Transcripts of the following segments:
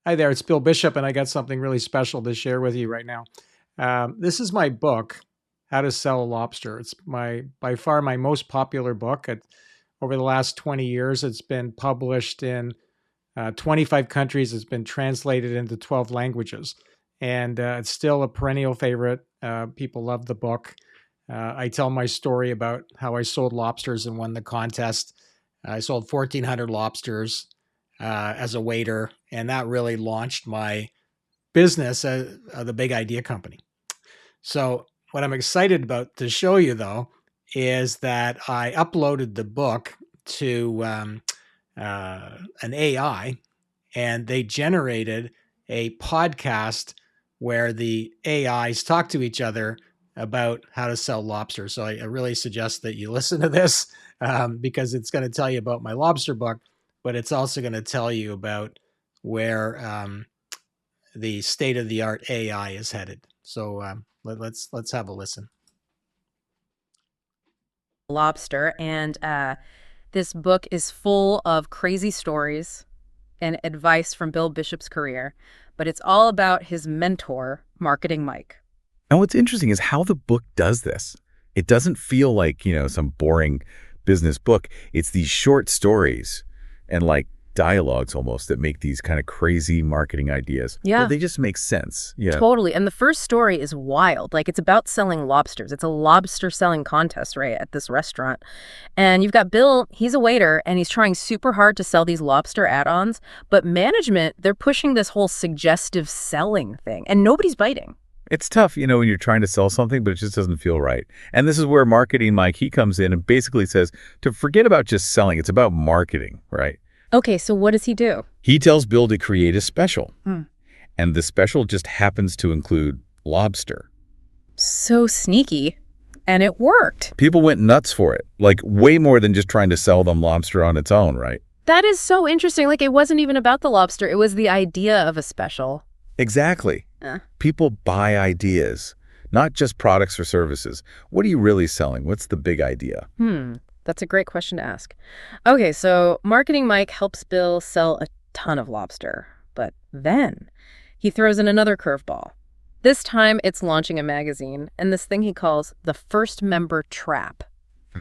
Hi there, it's Bill Bishop, and I got something really special to share with you right now. This is my book, How to Sell a Lobster. It's by far my most popular book. Over the last 20 years, it's been published in 25 countries. It's been translated into 12 languages, and it's still a perennial favorite. People love the book. I tell my story about how I sold lobsters and won the contest. I sold 1,400 lobsters as a waiter, and that really launched my business, the Big Idea Company. So, what I'm excited about to show you, though, is that I uploaded the book to an AI, and they generated a podcast where the AIs talk to each other about how to sell lobster. So, I really suggest that you listen to this because it's going to tell you about my lobster book, but it's also going to tell you about where the state of the art AI is headed. So let's have a listen. Lobster, and this book is full of crazy stories and advice from Bill Bishop's career, but it's all about his mentor, Marketing Mike. And what's interesting is how the book does this. It doesn't feel like, some boring business book. It's these short stories and like dialogues almost that make these kind of crazy marketing ideas. Yeah. Well, they just make sense. Yeah. Totally. And the first story is wild. Like, it's about selling lobsters. It's a lobster selling contest, right, at this restaurant. And you've got Bill, he's a waiter, and he's trying super hard to sell these lobster add-ons. But management, they're pushing this whole suggestive selling thing, and nobody's biting. It's tough, when you're trying to sell something, but it just doesn't feel right. And this is where Marketing Mike, he comes in and basically says to forget about just selling. It's about marketing, right? Okay, so what does he do? He tells Bill to create a special. And the special just happens to include lobster. So sneaky. And it worked. People went nuts for it, like way more than just trying to sell them lobster on its own, right? That is so interesting. Like, it wasn't even about the lobster. It was the idea of a special. Exactly. People buy ideas, not just products or services. What are you really selling? What's the big idea? That's a great question to ask. Okay, so Marketing Mike helps Bill sell a ton of lobster. But then he throws in another curveball. This time it's launching a magazine and this thing he calls the first member trap.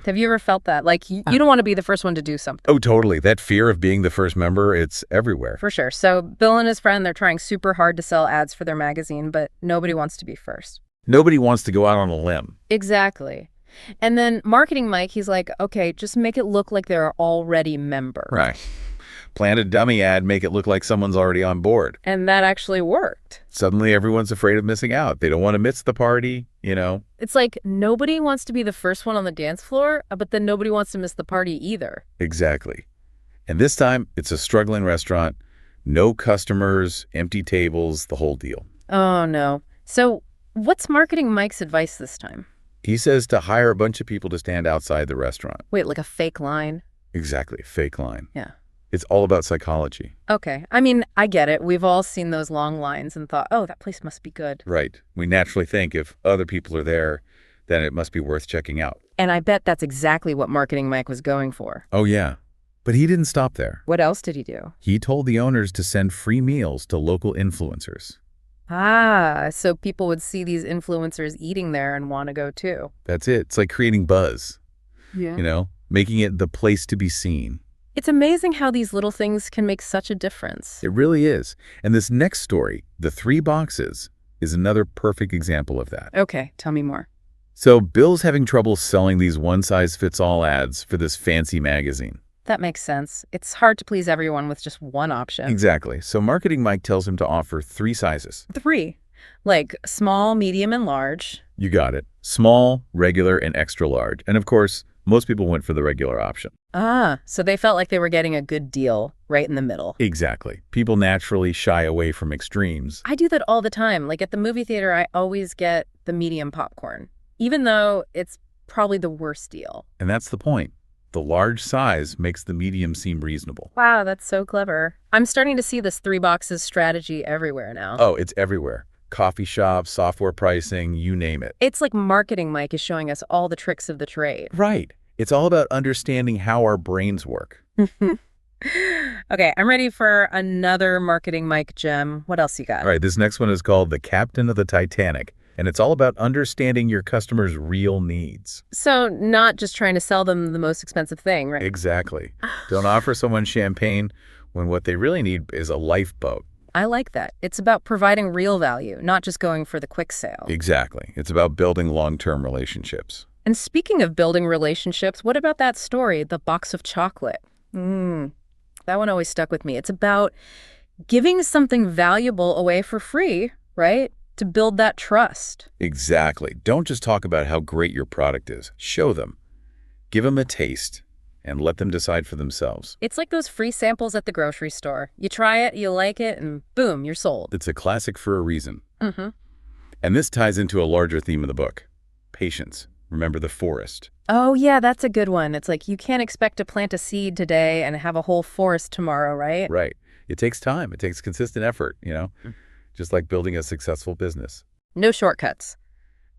Have you ever felt that? Like, you don't want to be the first one to do something. Oh, totally. That fear of being the first member, it's everywhere. For sure. So Bill and his friend, they're trying super hard to sell ads for their magazine, but nobody wants to be first. Nobody wants to go out on a limb. Exactly. And then Marketing Mike, he's like, okay, just make it look like they're already members. Right. Plant a dummy ad, make it look like someone's already on board. And that actually worked. Suddenly everyone's afraid of missing out. They don't want to miss the party, It's like nobody wants to be the first one on the dance floor, but then nobody wants to miss the party either. Exactly. And this time, it's a struggling restaurant. No customers, empty tables, the whole deal. Oh, no. So what's Marketing Mike's advice this time? He says to hire a bunch of people to stand outside the restaurant. Wait, like a fake line? Exactly. Fake line. Yeah. It's all about psychology. Okay. I mean, I get it. We've all seen those long lines and thought, oh, that place must be good. Right. We naturally think if other people are there, then it must be worth checking out. And I bet that's exactly what Marketing Mike was going for. Oh, yeah. But he didn't stop there. What else did he do? He told the owners to send free meals to local influencers. Ah, so people would see these influencers eating there and want to go too. That's it. It's like creating buzz. Yeah. Making it the place to be seen. It's amazing how these little things can make such a difference. It really is. And this next story, The 3 Boxes, is another perfect example of that. Okay, tell me more. So Bill's having trouble selling these one-size-fits-all ads for this fancy magazine. That makes sense. It's hard to please everyone with just one option. Exactly. So Marketing Mike tells him to offer 3 sizes. 3. Like small, medium, and large. You got it. Small, regular, and extra large. And of course, most people went for the regular option. Ah, so they felt like they were getting a good deal right in the middle. Exactly. People naturally shy away from extremes. I do that all the time. Like, at the movie theater, I always get the medium popcorn, even though it's probably the worst deal. And that's the point. The large size makes the medium seem reasonable. Wow, that's so clever. I'm starting to see this 3 boxes strategy everywhere now. Oh, it's everywhere. Coffee shops, software pricing, you name it. It's like Marketing Mike is showing us all the tricks of the trade. Right. It's all about understanding how our brains work. Okay, I'm ready for another Marketing Mike gem. What else you got? All right, this next one is called The Captain of the Titanic, and it's all about understanding your customer's real needs. So, not just trying to sell them the most expensive thing, right? Exactly. Don't offer someone champagne when what they really need is a lifeboat. I like that. It's about providing real value, not just going for the quick sale. Exactly. It's about building long-term relationships. And speaking of building relationships, what about that story, The Box of Chocolate? That one always stuck with me. It's about giving something valuable away for free, right? To build that trust. Exactly. Don't just talk about how great your product is. Show them. Give them a taste and let them decide for themselves. It's like those free samples at the grocery store. You try it, you like it, and boom, you're sold. It's a classic for a reason. Mm-hmm. And this ties into a larger theme of the book. Patience. Remember the forest. Oh, yeah, that's a good one. It's like you can't expect to plant a seed today and have a whole forest tomorrow, right? Right. It takes time. It takes consistent effort, just like building a successful business. No shortcuts.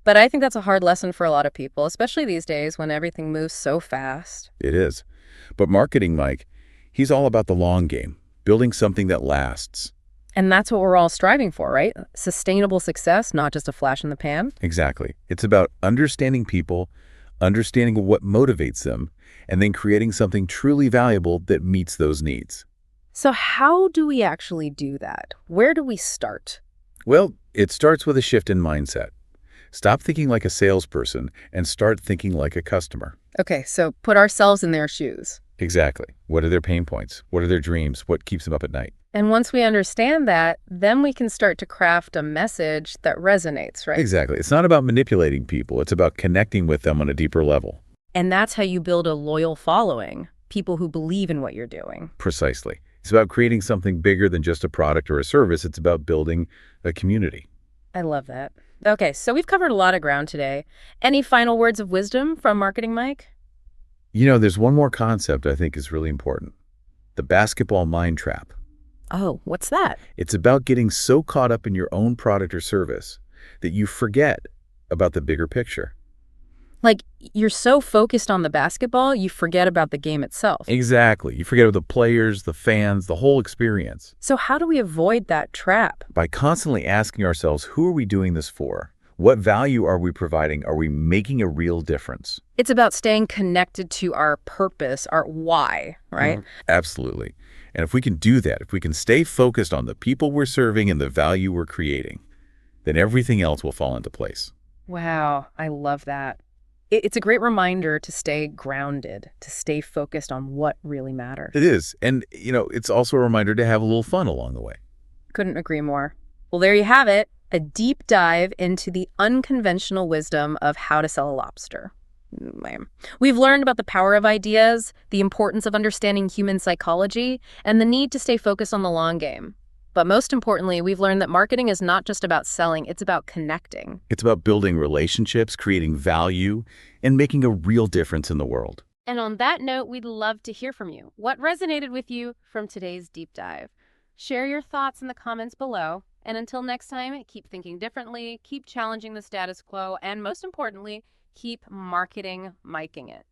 But I think that's a hard lesson for a lot of people, especially these days when everything moves so fast. It is. But Marketing Mike, he's all about the long game, building something that lasts. And that's what we're all striving for, right? Sustainable success, not just a flash in the pan. Exactly. It's about understanding people, understanding what motivates them, and then creating something truly valuable that meets those needs. So how do we actually do that? Where do we start? Well, it starts with a shift in mindset. Stop thinking like a salesperson and start thinking like a customer. Okay, so put ourselves in their shoes. Exactly. What are their pain points? What are their dreams? What keeps them up at night? And once we understand that, then we can start to craft a message that resonates, right? Exactly. It's not about manipulating people. It's about connecting with them on a deeper level. And that's how you build a loyal following, people who believe in what you're doing. Precisely. It's about creating something bigger than just a product or a service. It's about building a community. I love that. Okay, so we've covered a lot of ground today. Any final words of wisdom from Marketing Mike? There's one more concept I think is really important. The basketball mind trap. Oh, what's that? It's about getting so caught up in your own product or service that you forget about the bigger picture. Like, you're so focused on the basketball, you forget about the game itself. Exactly. You forget about the players, the fans, the whole experience. So how do we avoid that trap? By constantly asking ourselves, who are we doing this for? What value are we providing? Are we making a real difference? It's about staying connected to our purpose, our why, right? Absolutely. And if we can do that, if we can stay focused on the people we're serving and the value we're creating, then everything else will fall into place. Wow, I love that. It's a great reminder to stay grounded, to stay focused on what really matters. It is. And, it's also a reminder to have a little fun along the way. Couldn't agree more. Well, there you have it, a deep dive into the unconventional wisdom of how to sell a lobster. We've learned about the power of ideas, the importance of understanding human psychology, and the need to stay focused on the long game. But most importantly, we've learned that marketing is not just about selling, it's about connecting. It's about building relationships, creating value, and making a real difference in the world. And on that note, we'd love to hear from you. What resonated with you from today's deep dive? Share your thoughts in the comments below. And until next time, keep thinking differently, keep challenging the status quo, and most importantly, keep marketing miking it.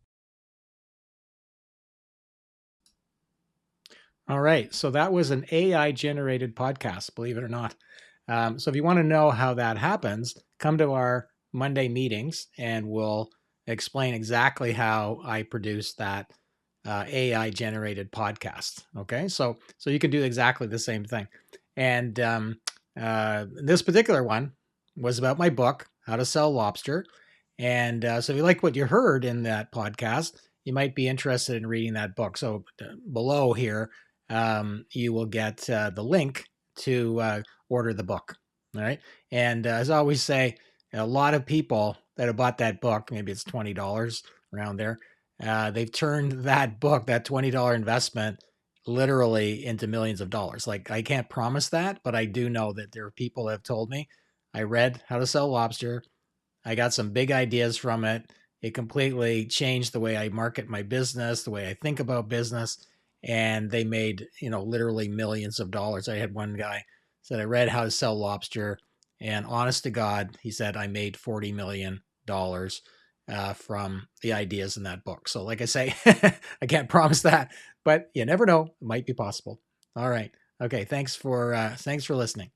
All right. So that was an AI-generated podcast, believe it or not. So if you want to know how that happens, come to our Monday meetings and we'll explain exactly how I produce that AI-generated podcast. Okay. So you can do exactly the same thing. And this particular one was about my book, How to Sell Lobster. And so if you like what you heard in that podcast, you might be interested in reading that book. So below here, you will get the link to order the book. All right. And as I always say, a lot of people that have bought that book, maybe it's $20 around there, they've turned that book, that $20 investment, literally into millions of dollars. Like, I can't promise that, but I do know that there are people that have told me, I read How to Sell Lobster. I got some big ideas from it. It completely changed the way I market my business, the way I think about business. And they made, literally millions of dollars. I had one guy said, I read How to Sell Lobster, and honest to God, he said, I made $40 million from the ideas in that book. So like I say, I can't promise that, but you never know. It might be possible. All right. Okay. Thanks for listening.